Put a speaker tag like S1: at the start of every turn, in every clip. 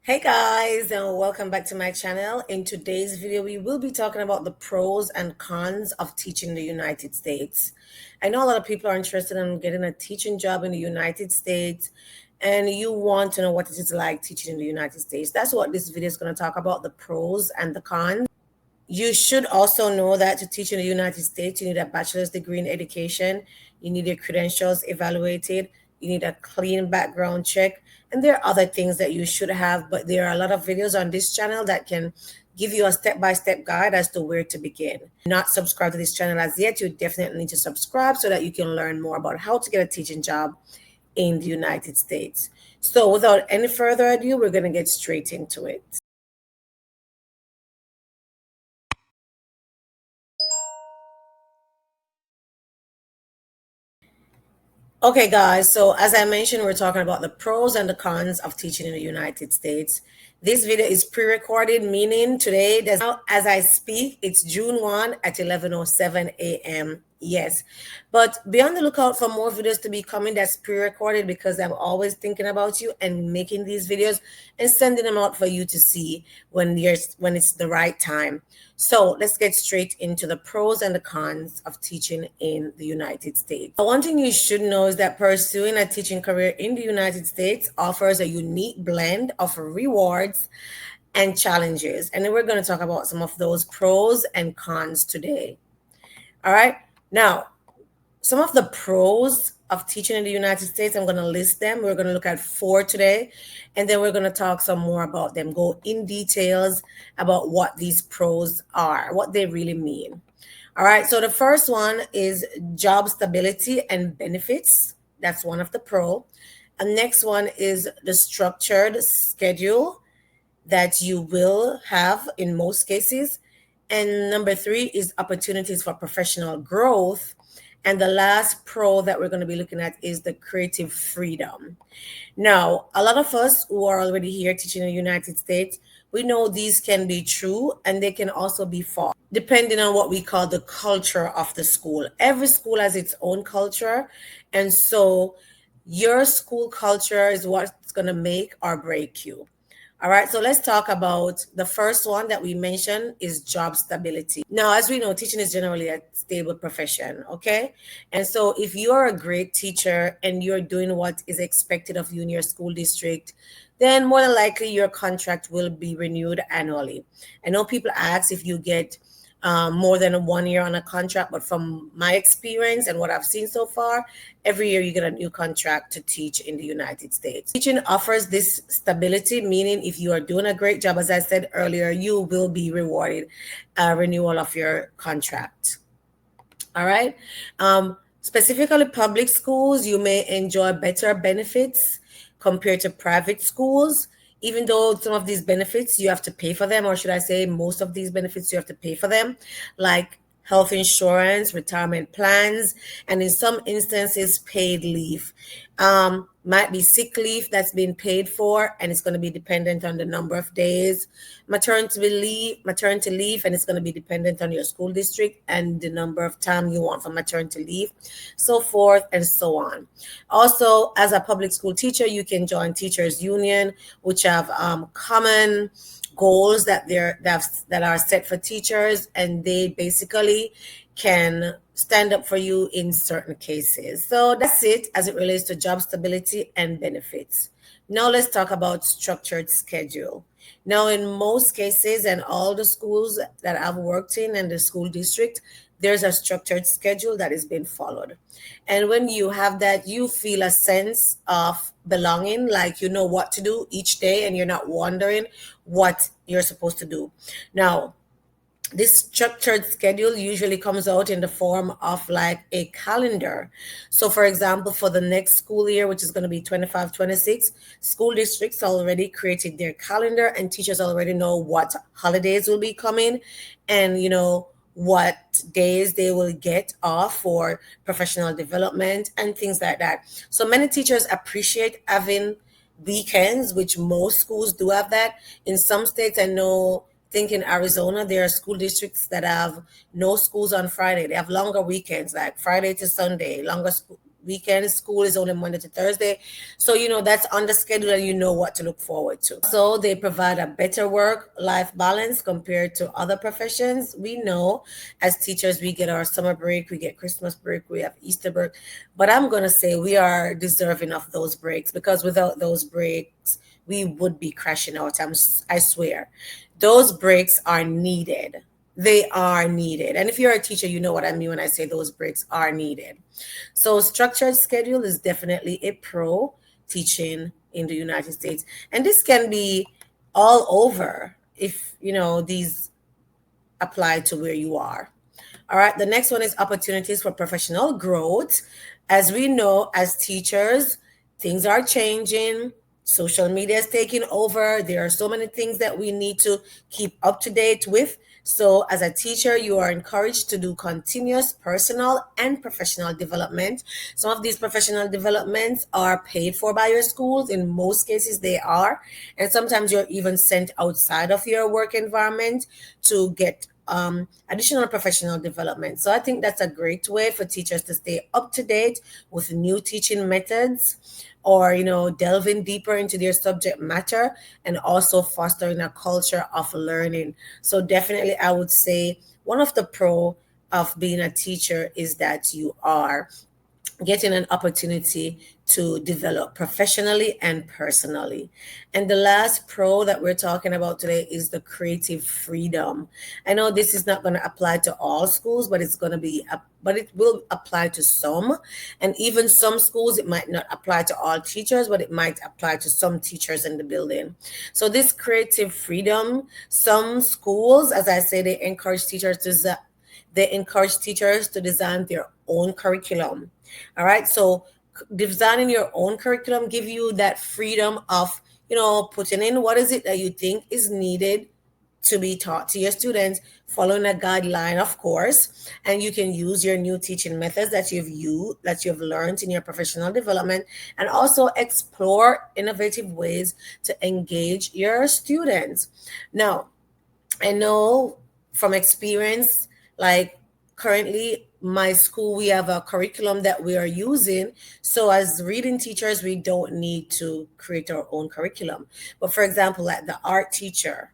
S1: Hey guys, and welcome back to my channel. In today's video, we will be talking about the pros and cons of teaching in the United States. I know a lot of people are interested in getting a teaching job in the United States, and you want to know what it is like teaching in the United States. That's what this video is going to talk about, the pros and the cons. You should also know that to teach in the United States, you need a bachelor's degree in education, you need your credentials evaluated, you need a clean background check, and there are other things that you should have, but there are a lot of videos on this channel that can give you a step-by-step guide as to where to begin. Not subscribed to this channel as yet, you definitely need to subscribe so that you can learn more about how to get a teaching job in the United States. So without any further ado, we're going to get straight into it. Okay, guys, so as I mentioned, we're talking about the pros and the cons of teaching in the United States. This video is pre-recorded, meaning today, now as I speak, it's June 1 at 11:07 a.m. Yes, but be on the lookout for more videos to be coming that's pre-recorded because I'm always thinking about you and making these videos and sending them out for you to see when it's the right time. So let's get straight into the pros and the cons of teaching in the United States. One thing you should know is that pursuing a teaching career in the United States offers a unique blend of rewards and challenges. And then we're going to talk about some of those pros and cons today. All right. Now, some of the pros of teaching in the United States, I'm going to list them. We're going to look at 4 today, and then we're going to talk some more about them, go in details about what these pros are, what they really mean. All right, so the first one is job stability and benefits. That's one of the pro. And next one is the structured schedule that you will have in most cases. And number 3 is opportunities for professional growth. And the last pro that we're going to be looking at is the creative freedom. Now, a lot of us who are already here teaching in the United States, we know these can be true and they can also be false, depending on what we call the culture of the school. Every school has its own culture. And so your school culture is what's going to make or break you. All right, so let's talk about the first one that we mentioned is job stability. Now, as we know, teaching is generally a stable profession, okay? And so if you're a great teacher and you're doing what is expected of you in your school district, then more than likely your contract will be renewed annually. I know people ask if you get more than 1 year on a contract, but from my experience and what I've seen so far, every year you get a new contract to teach in the United States. Teaching offers this stability, meaning if you are doing a great job, as I said earlier, you will be rewarded a renewal of your contract. All right. Specifically, public schools, you may enjoy better benefits compared to private schools, even though some of these benefits you have to pay for them, or should I say, most of these benefits you have to pay for them, like health insurance, retirement plans, and in some instances, paid leave. Might be sick leave that's being paid for, and it's going to be dependent on the number of days. Maternity leave, and it's going to be dependent on your school district and the number of time you want for maternity leave, so forth and so on. Also, as a public school teacher, you can join teachers union, which have common goals that are set for teachers, and they basically can stand up for you in certain cases. So that's it as it relates to job stability and benefits. Now let's talk about structured schedule. Now, in most cases and all the schools that I've worked in and the school district, there's a structured schedule that is being followed. And when you have that, you feel a sense of belonging, like you know what to do each day and you're not wondering what you're supposed to do. Now, this structured schedule usually comes out in the form of like a calendar. So for example, for the next school year, which is going to be 25-26, school districts already created their calendar and teachers already know what holidays will be coming and what days they will get off for professional development and things like that. So many teachers appreciate having weekends, which most schools do have that. In some states, I know, think in Arizona, there are school districts that have no schools on Friday. They have longer weekends, like Friday to Sunday, longer weekend. School is only Monday to Thursday. So, that's on the schedule and you know what to look forward to. So they provide a better work-life balance compared to other professions. We know as teachers, we get our summer break, we get Christmas break, we have Easter break. But I'm going to say we are deserving of those breaks, because without those breaks, we would be crashing out. I swear. Those breaks are needed. They are needed. And if you're a teacher, you know what I mean when I say those breaks are needed. So structured schedule is definitely a pro teaching in the United States. And this can be all over if, these apply to where you are. All right, the next one is opportunities for professional growth. As we know, as teachers, things are changing. Social media is taking over. There are so many things that we need to keep up to date with. So, as a teacher, you are encouraged to do continuous personal and professional development. Some of these professional developments are paid for by your schools. In most cases, they are. And sometimes you're even sent outside of your work environment to get additional professional development. So I think that's a great way for teachers to stay up to date with new teaching methods, or delving deeper into their subject matter, and also fostering a culture of learning. So definitely I would say one of the pro of being a teacher is that you are getting an opportunity to develop professionally and personally. And the last pro that we're talking about today is the creative freedom. I know this is not going to apply to all schools, but but it will apply to some. And even some schools, it might not apply to all teachers, but it might apply to some teachers in the building. So this creative freedom, some schools, as I say, they encourage teachers to design their own curriculum. All right. So designing your own curriculum give you that freedom of, putting in what is it that you think is needed to be taught to your students, following a guideline, of course. And you can use your new teaching methods that you've learned in your professional development, and also explore innovative ways to engage your students. Now, I know from experience, like currently my school, we have a curriculum that we are using. So as reading teachers, we don't need to create our own curriculum. But for example, like the art teacher,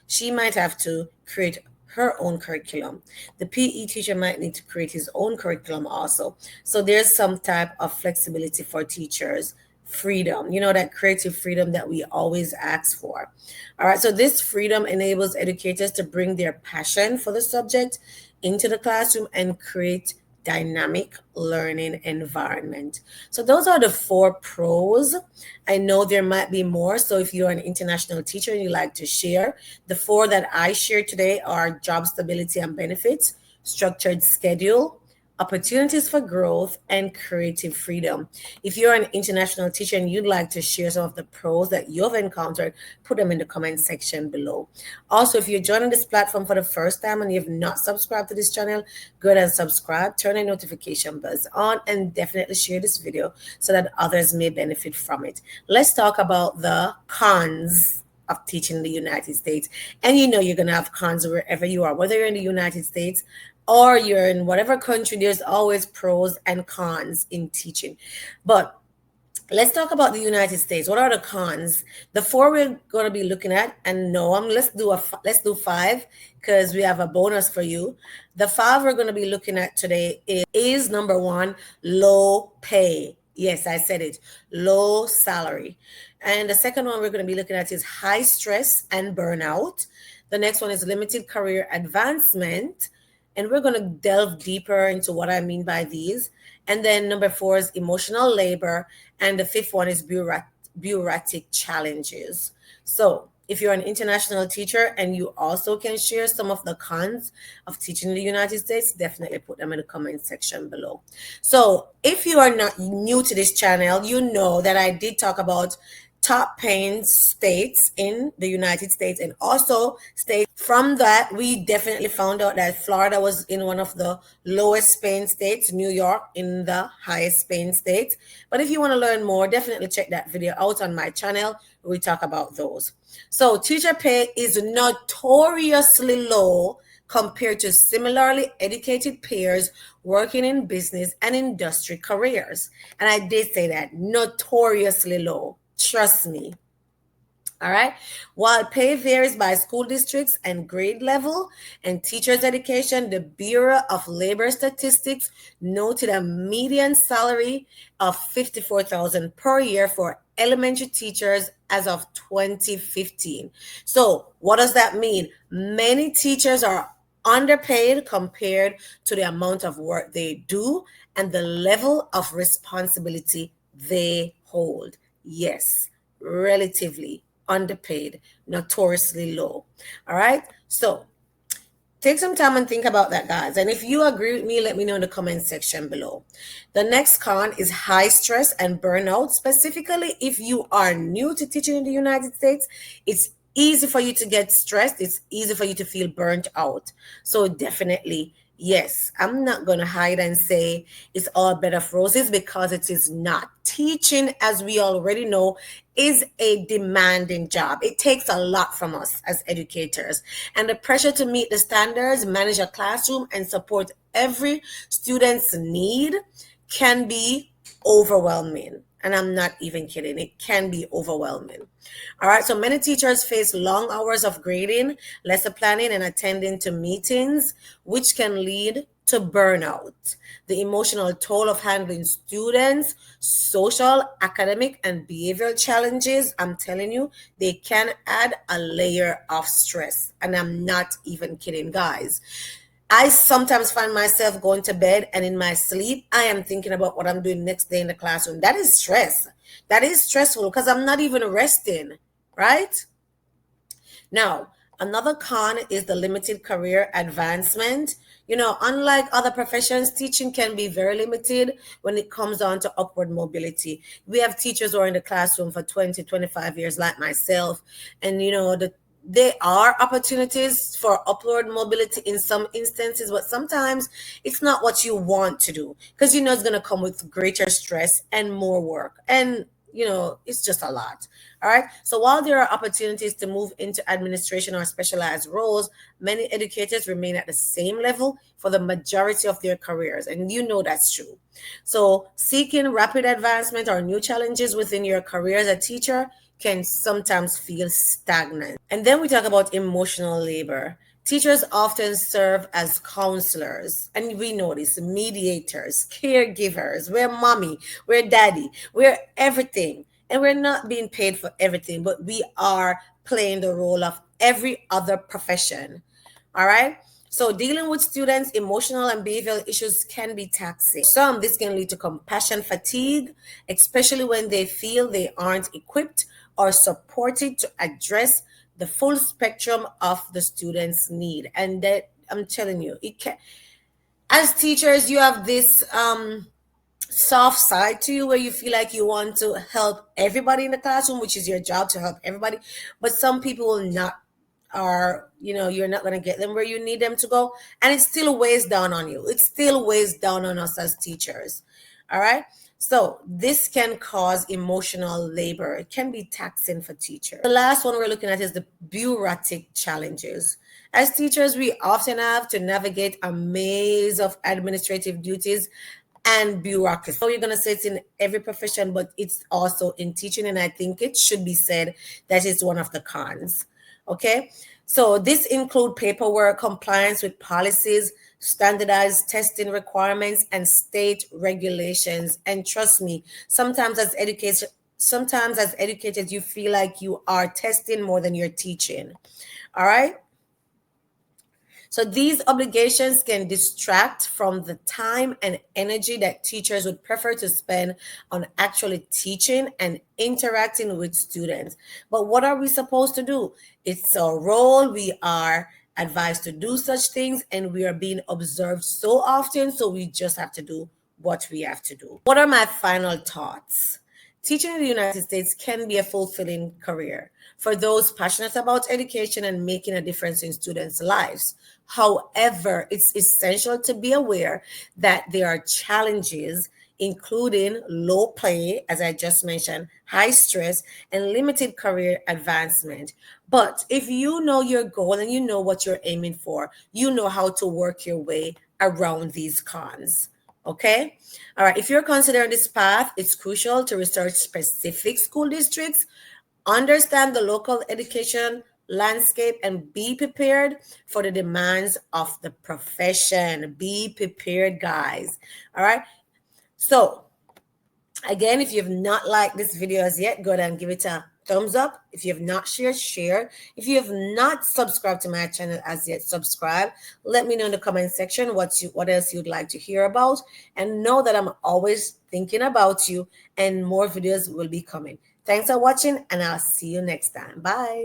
S1: she might have to create her own curriculum. The PE teacher might need to create his own curriculum also. So there's some type of flexibility for teachers, freedom, that creative freedom that we always ask for. All right, so this freedom enables educators to bring their passion for the subject into the classroom and create dynamic learning environment. So those are the 4 pros. I know there might be more. So if you're an international teacher and you like to share, the 4 that I shared today are job stability and benefits, structured schedule, opportunities for growth, and creative freedom. If you're an international teacher and you'd like to share some of the pros that you've encountered, put them in the comment section below. Also, if you're joining this platform for the first time and you've not subscribed to this channel, go ahead and subscribe, turn the notification bells on, and definitely share this video so that others may benefit from it. Let's talk about the cons of teaching in the United States. And you're going to have cons wherever you are, whether you're in the United States or you're in whatever country, there's always pros and cons in teaching. But let's talk about the United States. What are the cons? The 4 we're going to be looking at, and Noam, let's do 5 because we have a bonus for you. The 5 we're going to be looking at today is number 1, low pay. Yes, I said it, low salary. And the second one we're going to be looking at is high stress and burnout. The next one is limited career advancement. And we're going to delve deeper into what I mean by these. And then number 4 is emotional labor. And the 5th one is bureaucratic challenges. So if you're an international teacher and you also can share some of the cons of teaching in the United States, definitely put them in the comment section below. So if you are not new to this channel, you know that I did talk about top paying states in the United States, and also states. From that, we definitely found out that Florida was in one of the lowest paying states, New York in the highest paying states. But if you want to learn more, definitely check that video out on my channel where we talk about those. So teacher pay is notoriously low compared to similarly educated peers working in business and industry careers. And I did say that, notoriously low. Trust me. All right. While pay varies by school districts and grade level and teachers' education, the Bureau of Labor Statistics noted a median salary of $54,000 per year for elementary teachers as of 2015. So, what does that mean? Many teachers are underpaid compared to the amount of work they do and the level of responsibility they hold. Yes, relatively underpaid, notoriously low. All right. So take some time and think about that, guys. And if you agree with me, let me know in the comment section below. The next con is high stress and burnout. Specifically, if you are new to teaching in the United States, it's easy for you to get stressed. It's easy for you to feel burnt out. So definitely, yes, I'm not going to hide and say it's all bed of roses, because it is not. Teaching, as we already know, is a demanding job. It takes a lot from us as educators. And the pressure to meet the standards, manage a classroom, and support every student's need can be overwhelming. And I'm not even kidding. It can be overwhelming. All right. So many teachers face long hours of grading, lesson planning, and attending to meetings, which can lead to burnout. The emotional toll of handling students, social, academic, and behavioral challenges, I'm telling you, they can add a layer of stress. And I'm not even kidding, guys. I sometimes find myself going to bed, and in my sleep, I am thinking about what I'm doing next day in the classroom. That is stress. That is stressful because I'm not even resting, right? Now, another con is the limited career advancement. Unlike other professions, teaching can be very limited when it comes down to upward mobility. We have teachers who are in the classroom for 20, 25 years, like myself, and there are opportunities for upward mobility in some instances, but sometimes it's not what you want to do, because it's going to come with greater stress and more work. And it's just a lot. All right. So while there are opportunities to move into administration or specialized roles, many educators remain at the same level for the majority of their careers. And that's true. So seeking rapid advancement or new challenges within your career as a teacher can sometimes feel stagnant. And then we talk about emotional labor. Teachers often serve as counselors, and we know this, mediators, caregivers. We're mommy, we're daddy, we're everything. And we're not being paid for everything, but we are playing the role of every other profession. All right. So dealing with students' emotional and behavioral issues can be taxing. For some, this can lead to compassion fatigue, especially when they feel they aren't equipped or supported to address the full spectrum of the student's need. And that, I'm telling you, it can. As teachers, you have this soft side to you where you feel like you want to help everybody in the classroom, which is your job to help everybody. But some people will not, are you're not going to get them where you need them to go, and it still weighs down on you. It still weighs down on us as teachers. All right. So this can cause emotional labor. It can be taxing for teachers. The last one we're looking at is the bureaucratic challenges. As teachers, we often have to navigate a maze of administrative duties and bureaucracy. So you're going to say it's in every profession, but it's also in teaching. And I think it should be said that it's one of the cons. Okay. So this include paperwork, compliance with policies, standardized testing requirements, and state regulations. And trust me, sometimes as educators, you feel like you are testing more than you're teaching. All right. So these obligations can distract from the time and energy that teachers would prefer to spend on actually teaching and interacting with students. But what are we supposed to do? It's our role. We are advised to do such things, and we are being observed so often. So we just have to do what we have to do. What are my final thoughts? Teaching in the United States can be a fulfilling career for those passionate about education and making a difference in students' lives. However, it's essential to be aware that there are challenges including low pay, as I just mentioned, high stress, and limited career advancement. But if you know your goal and you know what you're aiming for, you know how to work your way around these cons. Okay? All right. If you're considering this path, it's crucial to research specific school districts, understand the local education landscape, and be prepared for the demands of the profession. Be prepared, guys. All right. So, again, if you have not liked this video as yet, go ahead and give it a thumbs up. If you have not shared, share. If you have not subscribed to my channel as yet, subscribe. Let me know in the comment section what else you'd like to hear about, and know that I'm always thinking about you, and more videos will be coming. Thanks for watching, and I'll see you next time. Bye.